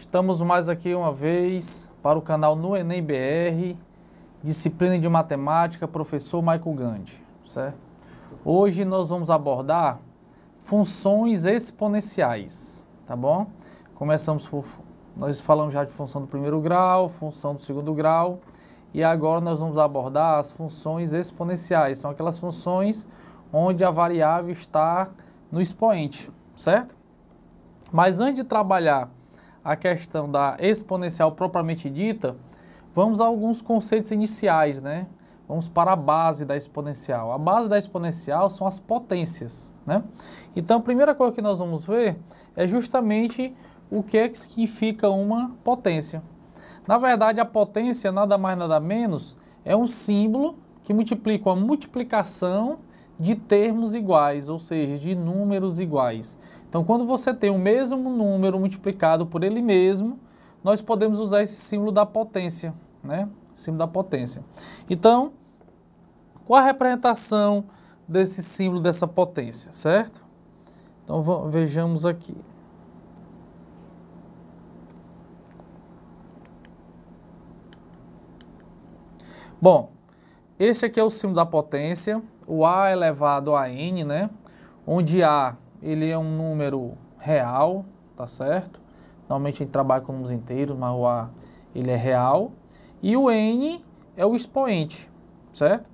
Estamos mais aqui uma vez para o canal no Enem BR, disciplina de matemática, professor Michael Gandhi, certo? Hoje nós vamos abordar funções exponenciais, tá bom? Nós falamos já de função do primeiro grau, função do segundo grau, e agora nós vamos abordar as funções exponenciais. São aquelas funções onde a variável está no expoente, certo? Mas antes de trabalhar a questão da exponencial propriamente dita, vamos a alguns conceitos iniciais, né? Vamos para a base da exponencial. A base da exponencial são as potências, né? Então, a primeira coisa que nós vamos ver é justamente o que é que significa uma potência. Na verdade, a potência, nada mais nada menos, é um símbolo que multiplica a multiplicação de termos iguais, ou seja, de números iguais. Então, quando você tem o mesmo número multiplicado por ele mesmo, nós podemos usar esse símbolo da potência, né? Símbolo da potência. Então, qual a representação desse símbolo dessa potência, certo? Então, vejamos aqui. Bom, este aqui é o símbolo da potência, o A elevado a N, né? Onde A, ele é um número real, tá certo? Normalmente a gente trabalha com números inteiros, mas o A, ele é real. E o N é o expoente, certo?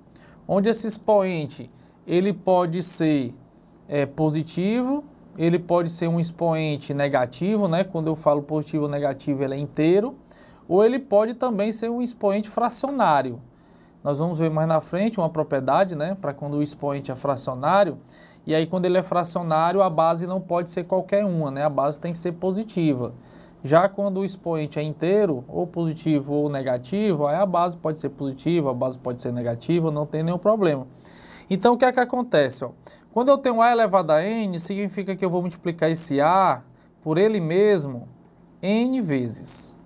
Onde esse expoente, ele pode ser positivo, ele pode ser um expoente negativo, né? Quando eu falo positivo ou negativo, ele é inteiro. Ou ele pode também ser um expoente fracionário. Nós vamos ver mais na frente uma propriedade, né, para quando o expoente é fracionário, e aí quando ele é fracionário, a base não pode ser qualquer uma, né, a base tem que ser positiva. Já quando o expoente é inteiro, ou positivo ou negativo, aí a base pode ser positiva, a base pode ser negativa, não tem nenhum problema. Então o que é que acontece? Ó? Quando eu tenho A elevado a N, significa que eu vou multiplicar esse A por ele mesmo N vezes,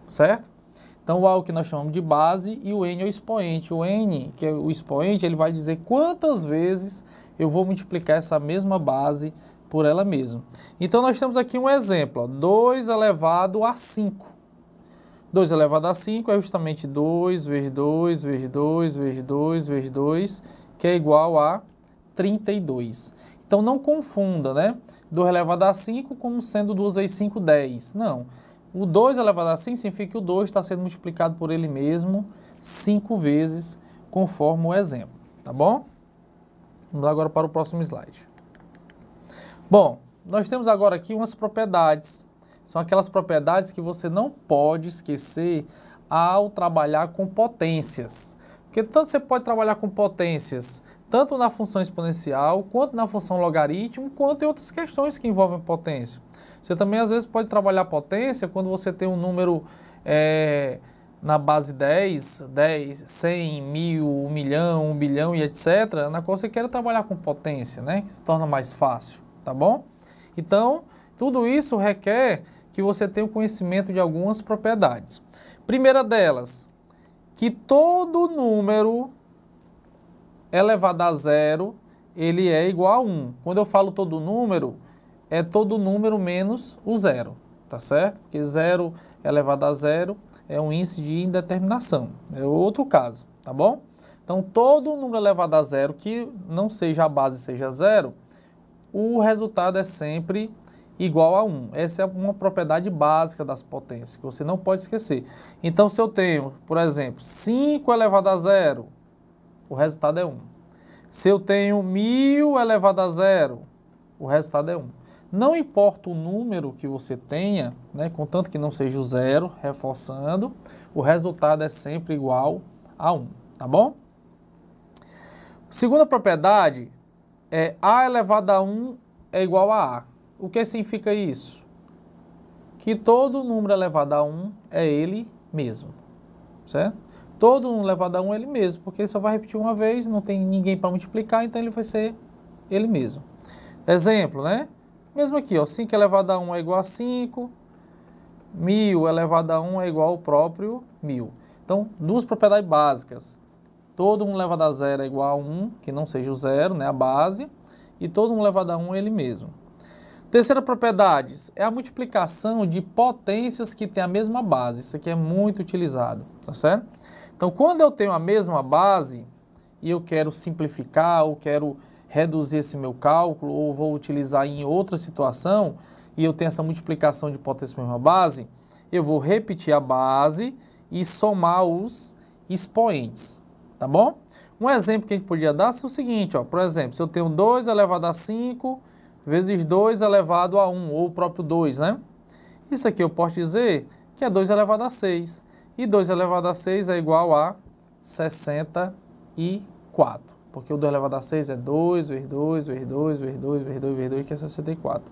certo? Então, o A é o que nós chamamos de base e o N é o expoente. O N, que é o expoente, ele vai dizer quantas vezes eu vou multiplicar essa mesma base por ela mesma. Então, nós temos aqui um exemplo, ó, 2 elevado a 5. 2 elevado a 5 é justamente 2 vezes 2 vezes 2 vezes 2 vezes 2, que é igual a 32. Então, não confunda, né? 2 elevado a 5 como sendo 2 vezes 5, 10. Não. O 2 elevado a 5 significa que o 2 está sendo multiplicado por ele mesmo 5 vezes, conforme o exemplo, tá bom? Vamos agora para o próximo slide. Bom, nós temos agora aqui umas propriedades. São aquelas propriedades que você não pode esquecer ao trabalhar com potências. Porque tanto você pode trabalhar com potências, tanto na função exponencial, quanto na função logaritmo, quanto em outras questões que envolvem potência. Você também, às vezes, pode trabalhar potência quando você tem um número na base 10, 100, 1000, 1 milhão, 1 bilhão e etc., na qual você quer trabalhar com potência, né? Que torna mais fácil, tá bom? Então, tudo isso requer que você tenha o conhecimento de algumas propriedades. Primeira delas, que todo número elevado a zero, ele é igual a 1. Quando eu falo todo número, é todo número menos o zero, tá certo? Porque zero elevado a zero é um índice de indeterminação, é outro caso, tá bom? Então, todo número elevado a zero que não seja a base, seja zero, o resultado é sempre igual a 1. Essa é uma propriedade básica das potências, que você não pode esquecer. Então, se eu tenho, por exemplo, 5 elevado a zero, o resultado é 1. Se eu tenho 1000 elevado a zero, o resultado é 1. Não importa o número que você tenha, né, contanto que não seja o zero, reforçando, o resultado é sempre igual a 1, tá bom? Segunda propriedade é A elevado a 1 é igual a A. O que significa isso? Que todo número elevado a 1 é ele mesmo, certo? Todo número elevado a 1 é ele mesmo, porque ele só vai repetir uma vez, não tem ninguém para multiplicar, então ele vai ser ele mesmo. Exemplo, né? Mesmo aqui, ó, 5 elevado a 1 é igual a 5, 1000 elevado a 1 é igual ao próprio 1000. Então, duas propriedades básicas. Todo 1 elevado a 0 é igual a 1, que não seja o zero, né, a base, e todo 1 elevado a 1 é ele mesmo. Terceira propriedade é a multiplicação de potências que têm a mesma base. Isso aqui é muito utilizado, tá certo? Então, quando eu tenho a mesma base e eu quero simplificar ou quero reduzir esse meu cálculo ou vou utilizar em outra situação e eu tenho essa multiplicação de potências com a mesma base, eu vou repetir a base e somar os expoentes, tá bom? Um exemplo que a gente podia dar é o seguinte, ó, por exemplo, se eu tenho 2 elevado a 5 vezes 2 elevado a 1, ou o próprio 2, né? Isso aqui eu posso dizer que é 2 elevado a 6. E 2 elevado a 6 é igual a 64. Porque o 2 elevado a 6 é 2, vezes 2, vezes 2, vezes 2, vezes 2, vezes 2, que é 64.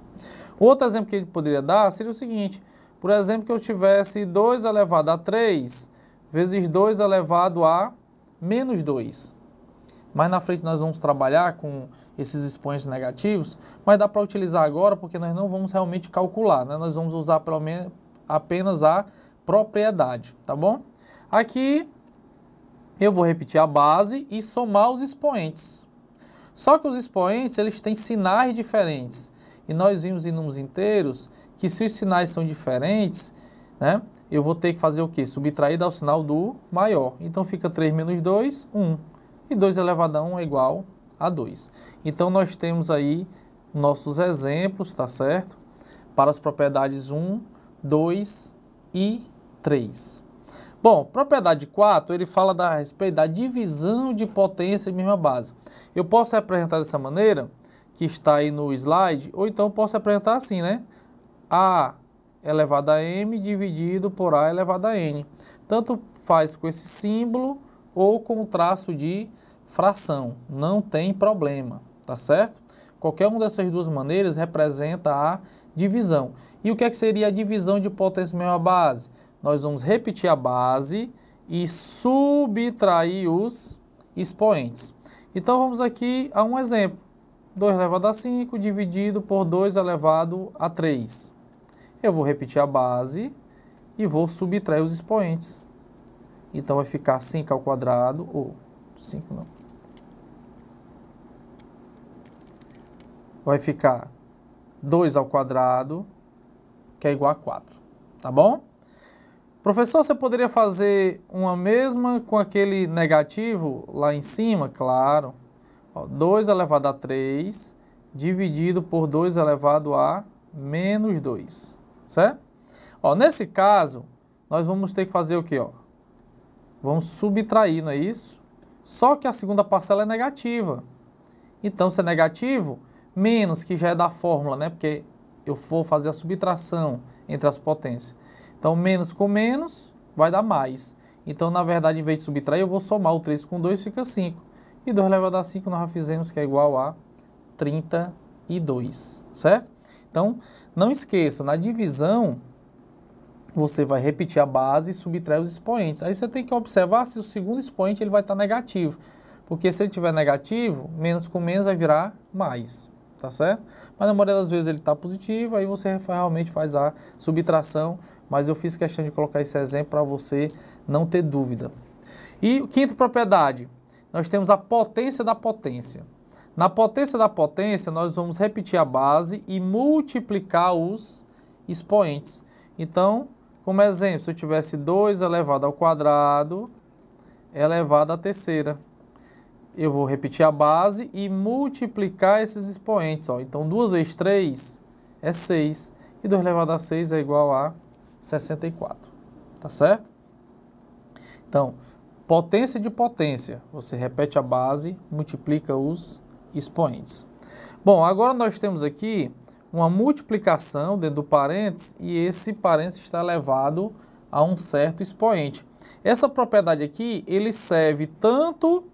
Outro exemplo que a gente poderia dar seria o seguinte. Por exemplo, que eu tivesse 2 elevado a 3 vezes 2 elevado a menos 2. Mais na frente nós vamos trabalhar com esses expoentes negativos, mas dá para utilizar agora porque nós não vamos realmente calcular, né? Nós vamos usar pelo menos apenas a propriedade, tá bom? Aqui eu vou repetir a base e somar os expoentes. Só que os expoentes, eles têm sinais diferentes. E nós vimos em números inteiros que se os sinais são diferentes, né? Eu vou ter que fazer o quê? Subtrair ao sinal do maior. Então fica 3 menos 2, 1. E 2 elevado a 1 é igual a 2. Então, nós temos aí nossos exemplos, tá certo? Para as propriedades 1, 2 e 3. Bom, propriedade 4, ele fala a respeito da divisão de potência de mesma base. Eu posso representar dessa maneira, que está aí no slide, ou então eu posso representar assim, né? A elevado a m dividido por A elevado a n. Tanto faz com esse símbolo ou com o traço de fração, não tem problema, tá certo? Qualquer uma dessas duas maneiras representa a divisão. E o que seria a divisão de potência de mesma base? Nós vamos repetir a base e subtrair os expoentes. Então vamos aqui a um exemplo. 2 elevado a 5 dividido por 2 elevado a 3. Eu vou repetir a base e vou subtrair os expoentes. Então vai ficar 5 ao quadrado, ou 5 não. Vai ficar 2 ao quadrado, que é igual a 4, tá bom? Professor, você poderia fazer uma mesma com aquele negativo lá em cima? Claro. Ó, 2 elevado a 3, dividido por 2 elevado a menos 2, certo? Ó, nesse caso, nós vamos ter que fazer o quê? Ó? Vamos subtrair, não é isso? Só que a segunda parcela é negativa. Então, se é negativo, menos, que já é da fórmula, né? Porque eu vou fazer a subtração entre as potências. Então, menos com menos vai dar mais. Então, na verdade, em vez de subtrair, eu vou somar o 3 com 2, fica 5. E 2 elevado a 5 nós já fizemos que é igual a 32, certo? Então, não esqueça, na divisão, você vai repetir a base e subtrair os expoentes. Aí você tem que observar se o segundo expoente ele vai estar negativo. Porque se ele estiver negativo, menos com menos vai virar mais, tá certo? Mas na maioria das vezes ele está positivo, aí você realmente faz a subtração. Mas eu fiz questão de colocar esse exemplo para você não ter dúvida. E quinta propriedade, nós temos a potência da potência. Na potência da potência, nós vamos repetir a base e multiplicar os expoentes. Então, como exemplo, se eu tivesse 2 elevado ao quadrado elevado à terceira, eu vou repetir a base e multiplicar esses expoentes. Ó. Então, 2 vezes 3 é 6. E 2 elevado a 6 é igual a 64. Tá certo? Então, potência de potência. Você repete a base, multiplica os expoentes. Bom, agora nós temos aqui uma multiplicação dentro do parênteses e esse parênteses está elevado a um certo expoente. Essa propriedade aqui, ele serve tanto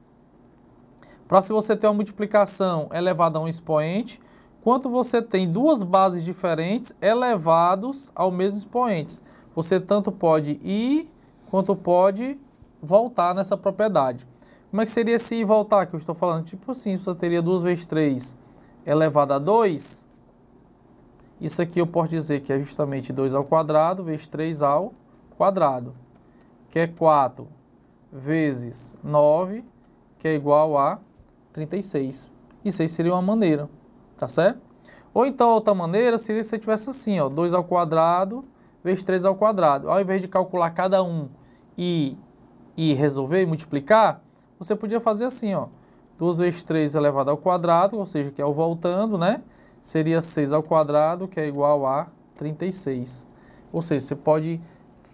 para se você ter uma multiplicação elevada a um expoente, quanto você tem duas bases diferentes elevados ao mesmo expoente. Você tanto pode ir, quanto pode voltar nessa propriedade. Como é que seria esse ir e voltar que eu estou falando? Tipo assim, você teria 2 vezes 3 elevado a 2. Isso aqui eu posso dizer que é justamente 2 ao quadrado vezes 3 ao quadrado, que é 4 vezes 9, que é igual a 36. Isso aí seria uma maneira, tá certo? Ou então, outra maneira, seria se você tivesse assim, ó, 2 ao quadrado vezes 3 ao quadrado. Ao invés de calcular cada um e resolver e multiplicar, você podia fazer assim, ó, 2 vezes 3 elevado ao quadrado, ou seja, que é o voltando, né? Seria 6 ao quadrado, que é igual a 36. Ou seja, você pode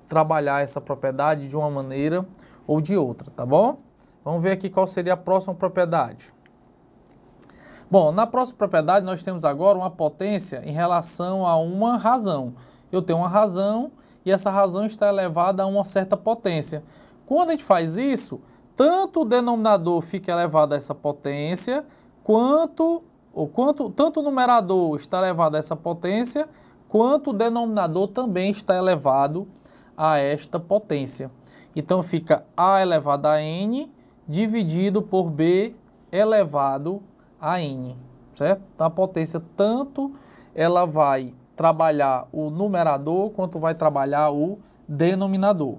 trabalhar essa propriedade de uma maneira ou de outra, tá bom? Vamos ver aqui qual seria a próxima propriedade. Bom, na próxima propriedade nós temos agora uma potência em relação a uma razão. Eu tenho uma razão e essa razão está elevada a uma certa potência. Quando a gente faz isso, tanto o denominador fica elevado a essa potência, tanto o numerador está elevado a essa potência, quanto o denominador também está elevado a esta potência. Então fica A elevado a N dividido por B elevado a N, certo? Então a potência tanto ela vai trabalhar o numerador quanto vai trabalhar o denominador.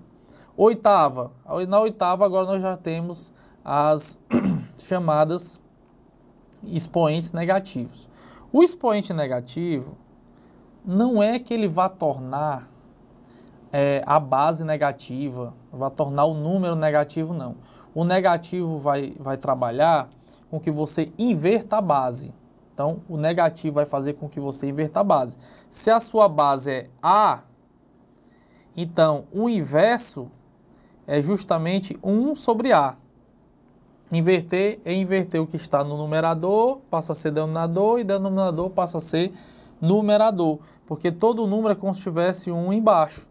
Oitava. Na oitava agora nós já temos as chamadas expoentes negativos. O expoente negativo não é que ele vá tornar a base negativa, vai tornar o número negativo, não. O negativo vai trabalhar com que você inverta a base. Então, o negativo vai fazer com que você inverta a base. Se a sua base é A, então o inverso é justamente 1 sobre A. Inverter é inverter o que está no numerador, passa a ser denominador, e denominador passa a ser numerador, porque todo número é como se tivesse 1 embaixo.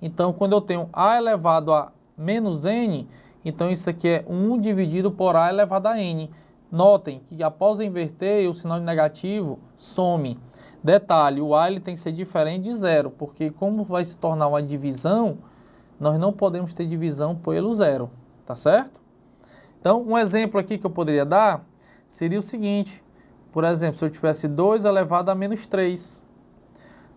Então, quando eu tenho A elevado a menos N, então isso aqui é 1 dividido por A elevado a N. Notem que após inverter, o sinal de negativo some. Detalhe, o A ele tem que ser diferente de zero, porque como vai se tornar uma divisão, nós não podemos ter divisão pelo zero, tá certo? Então, um exemplo aqui que eu poderia dar seria o seguinte. Por exemplo, se eu tivesse 2 elevado a menos 3.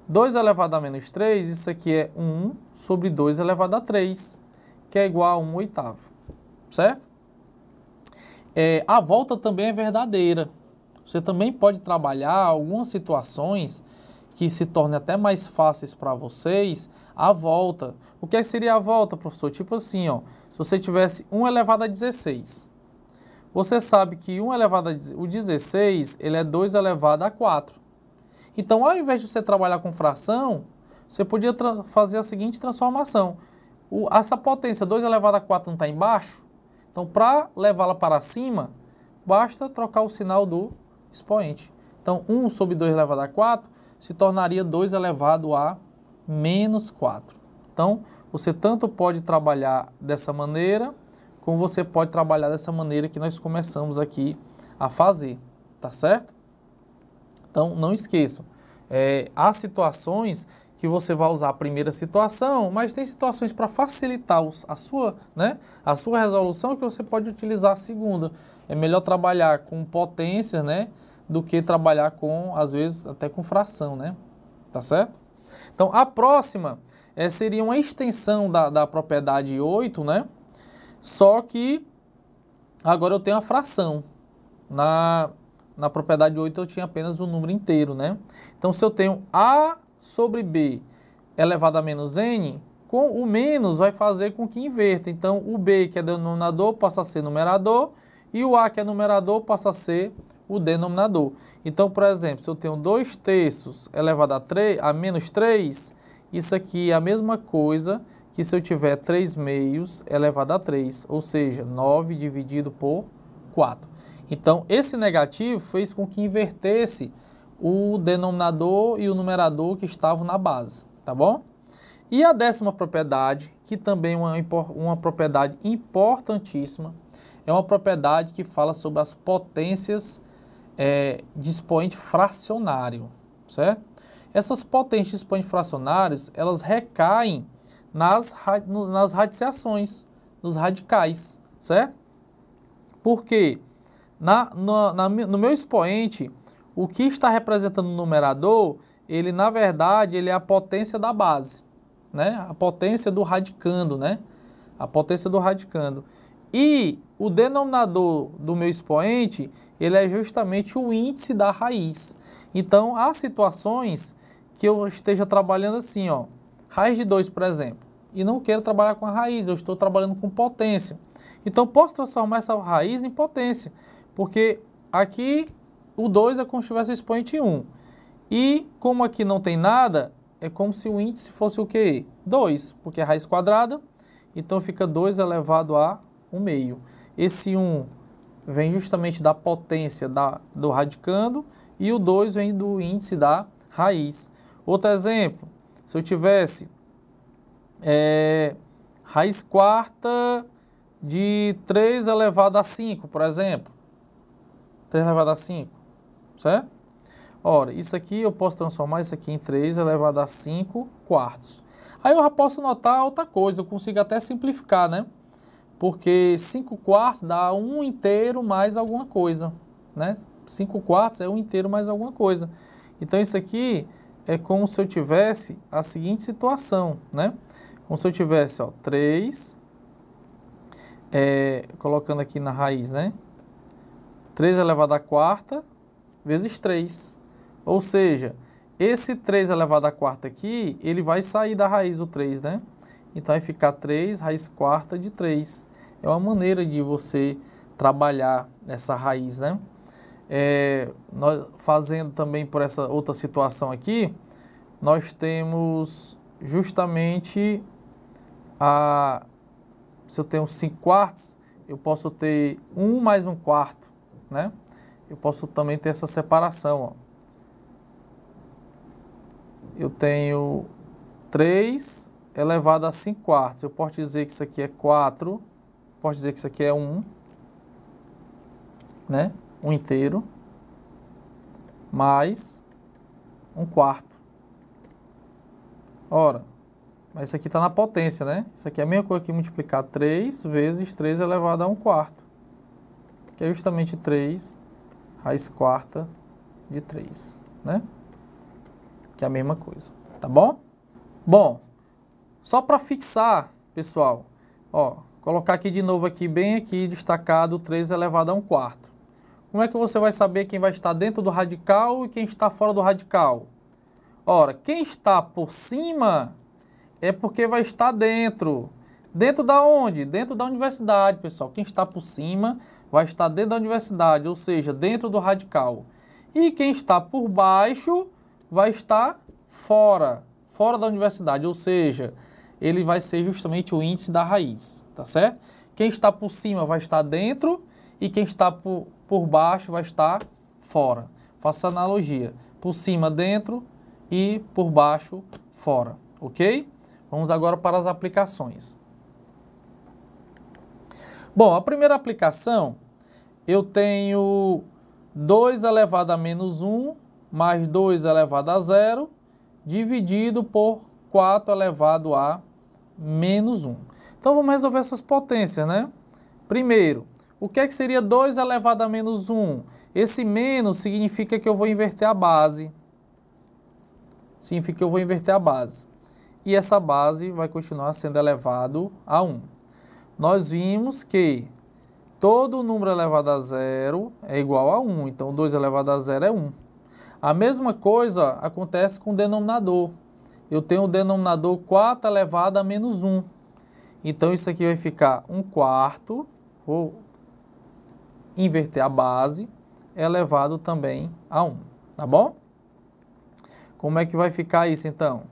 2 elevado a menos 3, isso aqui é 1 sobre 2 elevado a 3, que é igual a 1 oitavo, certo? A volta também é verdadeira. Você também pode trabalhar algumas situações que se tornem até mais fáceis para vocês, a volta. O que seria a volta, professor? Tipo assim, ó, se você tivesse 1 elevado a 16, você sabe que 1 elevado a 16, ele é 2 elevado a 4. Então, ao invés de você trabalhar com fração, você podia fazer a seguinte transformação. Essa potência 2 elevado a 4 não está embaixo? Então, para levá-la para cima, basta trocar o sinal do expoente. Então, 1 sobre 2 elevado a 4 se tornaria 2 elevado a menos 4. Então, você tanto pode trabalhar dessa maneira, como você pode trabalhar dessa maneira que nós começamos aqui a fazer, tá certo? Então, não esqueçam, há situações que você vai usar a primeira situação, mas tem situações para facilitar a sua resolução que você pode utilizar a segunda. É melhor trabalhar com potências, né, do que trabalhar com, às vezes, até com fração, né? Tá certo? Então, a próxima seria uma extensão da propriedade 8, né? Só que agora eu tenho a fração. Na propriedade 8 eu tinha apenas o número inteiro, né? Então, se eu tenho A sobre B elevado a menos N, com o menos vai fazer com que inverta. Então, o B, que é denominador, passa a ser numerador, e o A, que é numerador, passa a ser o denominador. Então, por exemplo, se eu tenho 2 terços elevado a menos 3, isso aqui é a mesma coisa que se eu tiver 3 meios elevado a 3, ou seja, 9 dividido por 4. Então, esse negativo fez com que invertesse o denominador e o numerador que estavam na base, tá bom? E a 10ª propriedade, que também é uma propriedade importantíssima, é uma propriedade que fala sobre as potências de expoente fracionário, certo? Essas potências de expoente fracionários, elas recaem nas radiciações, nos radicais, certo? Por quê? No meu expoente, o que está representando o numerador, ele na verdade ele é a potência da base, né? A potência do radicando, né? A potência do radicando. E o denominador do meu expoente, ele é justamente o índice da raiz. Então, há situações que eu esteja trabalhando assim, ó, raiz de 2, por exemplo, e não quero trabalhar com a raiz, eu estou trabalhando com potência. Então, posso transformar essa raiz em potência, porque aqui o 2 é como se tivesse o expoente 1. E como aqui não tem nada, é como se o índice fosse o quê? 2, porque é raiz quadrada, então fica 2 elevado a 1/2. Esse 1 vem justamente da potência do radicando e o 2 vem do índice da raiz. Outro exemplo, se eu tivesse raiz quarta de 3 elevado a 5, por exemplo. 3 elevado a 5, certo? Ora, isso aqui eu posso transformar isso aqui em 3 elevado a 5 quartos. Aí eu já posso notar outra coisa, eu consigo até simplificar, né? Porque 5 quartos dá 1 inteiro mais alguma coisa, né? 5 quartos é 1 inteiro mais alguma coisa. Então isso aqui é como se eu tivesse a seguinte situação, né? Como se eu tivesse, ó, 3, colocando aqui na raiz, né? 3 elevado a quarta vezes 3. Ou seja, esse 3 elevado a quarta aqui, ele vai sair da raiz do 3, né? Então vai ficar 3 raiz quarta de 3. É uma maneira de você trabalhar essa raiz, né? Nós fazendo também por essa outra situação aqui, nós temos justamente se eu tenho 5 quartos, eu posso ter 1 mais 1 quarto, né? Eu posso também ter essa separação, ó. Eu tenho 3 elevado a 5 quartos. Eu posso dizer que isso aqui é 4, posso dizer que isso aqui é 1, né? 1 inteiro, mais 1 quarto. Ora, mas isso aqui está na potência, né? Isso aqui é a mesma coisa que multiplicar 3 vezes 3 elevado a 1 quarto, que é justamente 3 raiz quarta de 3, né? Que é a mesma coisa, tá bom? Bom, só para fixar, pessoal, ó, colocar aqui de novo aqui, bem aqui, destacado 3 elevado a 1 quarto. Como é que você vai saber quem vai estar dentro do radical e quem está fora do radical? Ora, quem está por cima é porque vai estar dentro. Dentro da onde? Dentro da universidade, pessoal. Quem está por cima vai estar dentro da universidade, ou seja, dentro do radical. E quem está por baixo vai estar fora da universidade, ou seja, ele vai ser justamente o índice da raiz, tá certo? Quem está por cima vai estar dentro e quem está por baixo vai estar fora. Faça analogia, por cima dentro e por baixo fora, ok? Vamos agora para as aplicações. Bom, a primeira aplicação, eu tenho 2 elevado a menos 1 mais 2 elevado a 0, dividido por 4 elevado a menos 1. Então, vamos resolver essas potências, né? Primeiro, o que é que seria 2 elevado a menos 1? Esse menos significa que eu vou inverter a base. Significa que eu vou inverter a base. E essa base vai continuar sendo elevado a 1. Nós vimos que todo número elevado a 0 é igual a 1. Então, 2 elevado a 0 é 1. A mesma coisa acontece com o denominador. Eu tenho o denominador 4 elevado a menos 1. Então, isso aqui vai ficar 1 quarto, vou inverter a base, elevado também a 1, tá bom? Como é que vai ficar isso, então?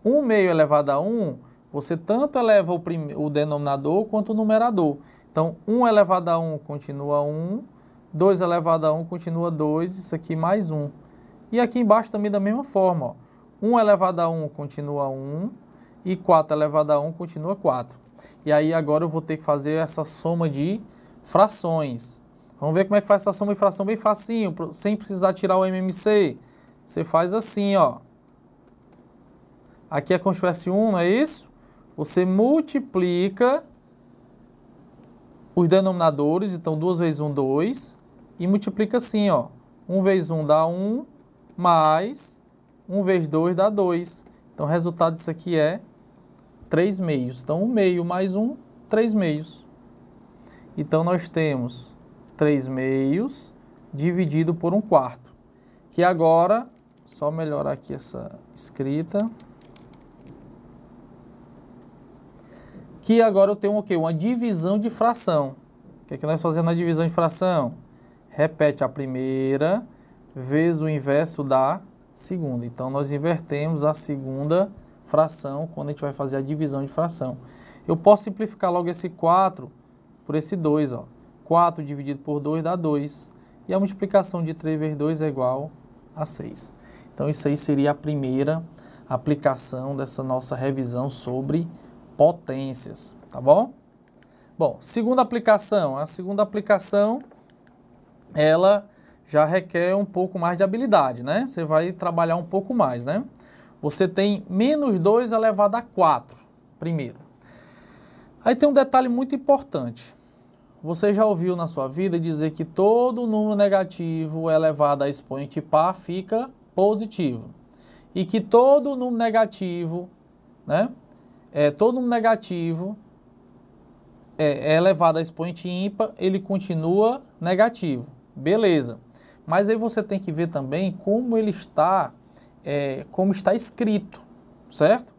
1 meio elevado a 1, você tanto eleva o denominador quanto o numerador. Então, 1 elevado a 1 continua 1, 2 elevado a 1 continua 2, isso aqui mais 1. E aqui embaixo também da mesma forma, ó. 1 elevado a 1 continua 1 e 4 elevado a 1 continua 4. E aí agora eu vou ter que fazer essa soma de frações. Vamos ver como é que faz essa soma de fração bem facinho, sem precisar tirar o MMC. Você faz assim, ó. Aqui é como se tivesse 1, não é isso? Você multiplica os denominadores, então 2 vezes 1, 2, e multiplica assim, ó. 1 vezes 1 dá 1, mais 1 vezes 2 dá 2. Então, o resultado disso aqui é 3 meios. Então, 1 meio mais 1, 3 meios. Então, nós temos 3/2 dividido por 1/4. Que agora, só melhorar aqui essa escrita. Que agora eu tenho o quê? Uma divisão de fração. O que é que nós fazemos na divisão de fração? Repete a primeira vezes o inverso da segunda. Então, nós invertemos a segunda fração quando a gente vai fazer a divisão de fração. Eu posso simplificar logo esse 4 por esse 2, ó. 4 dividido por 2 dá 2. E a multiplicação de 3 vezes 2 é igual a 6. Então, isso aí seria a primeira aplicação dessa nossa revisão sobre potências, tá bom? Bom, segunda aplicação. A segunda aplicação, ela já requer um pouco mais de habilidade, né? Você vai trabalhar um pouco mais, né? Você tem -2 elevado a 4, primeiro. Aí tem um detalhe muito importante. Você já ouviu na sua vida dizer que todo número negativo elevado a expoente par fica positivo. E que todo número negativo, né? Todo número negativo é elevado a expoente ímpar, ele continua negativo. Beleza. Mas aí você tem que ver também como ele está, como está escrito, certo?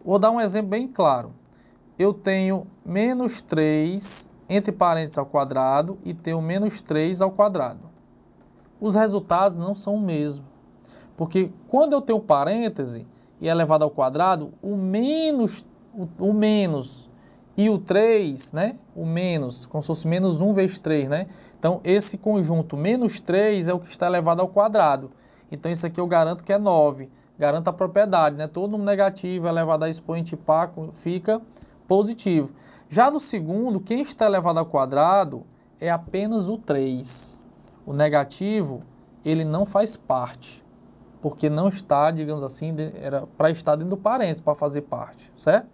Vou dar um exemplo bem claro. Eu tenho -3 entre parênteses ao quadrado e tenho -3 ao quadrado. Os resultados não são o mesmo. Porque quando eu tenho parêntese e é elevado ao quadrado, o menos e o 3, né? O menos, como se fosse -1 vezes 3, né? Então, esse conjunto -3 é o que está elevado ao quadrado. Então, isso aqui eu garanto que é 9. Garanto a propriedade, né? Todo número negativo elevado a expoente par fica positivo. Já no segundo, quem está elevado ao quadrado é apenas o 3. O negativo, ele não faz parte, porque não está, digamos assim, era para estar dentro do parênteses, para fazer parte, certo?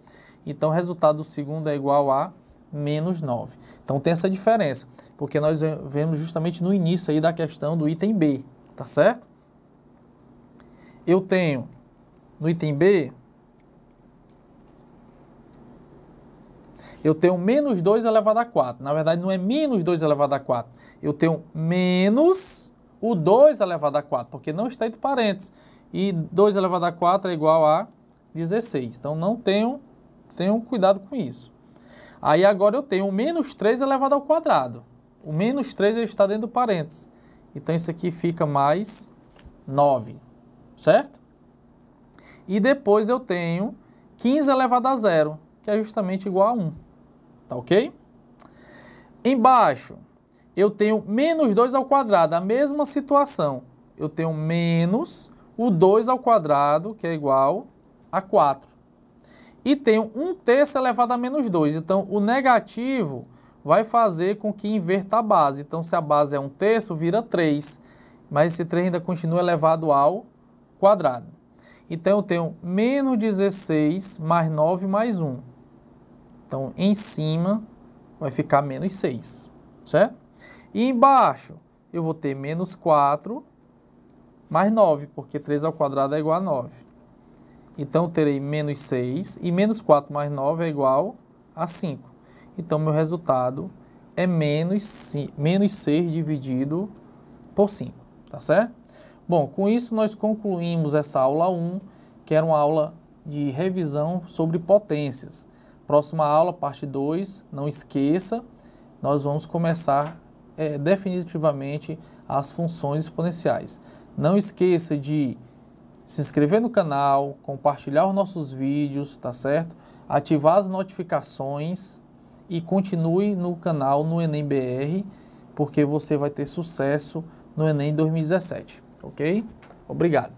Então, o resultado do segundo é igual a -9. Então, tem essa diferença, porque nós vemos justamente no início aí da questão do item B, tá certo? Eu tenho, no item B, eu tenho -2 elevado a 4. Na verdade, não é -2 elevado a 4. Eu tenho menos o 2 elevado a 4, porque não está entre parênteses. E 2 elevado a 4 é igual a 16. Então, não tenham cuidado com isso. Aí, agora eu tenho o -3 elevado ao quadrado. O -3 ele está dentro do parênteses. Então, isso aqui fica mais 9, certo? E depois eu tenho 15 elevado a 0, que é justamente igual a 1. Tá ok? Embaixo, eu tenho -2 ao quadrado, a mesma situação. Eu tenho menos o 2 ao quadrado, que é igual a 4. E tenho 1/3 elevado a -2. Então, o negativo vai fazer com que inverta a base. Então, se a base é 1/3, vira 3. Mas esse 3 ainda continua elevado ao quadrado. Então, eu tenho -16 mais 9 mais 1. Então, em cima vai ficar -6, certo? E embaixo eu vou ter -4 mais 9, porque 3 ao quadrado é igual a 9. Então, eu terei -6 e -4 mais 9 é igual a 5. Então, meu resultado é -6 dividido por 5, tá certo? Bom, com isso nós concluímos essa aula 1, que era uma aula de revisão sobre potências. Próxima aula, parte 2, não esqueça, nós vamos começar definitivamente as funções exponenciais. Não esqueça de se inscrever no canal, compartilhar os nossos vídeos, tá certo? Ativar as notificações e continue no canal no Enem BR, porque você vai ter sucesso no Enem 2017, ok? Obrigado.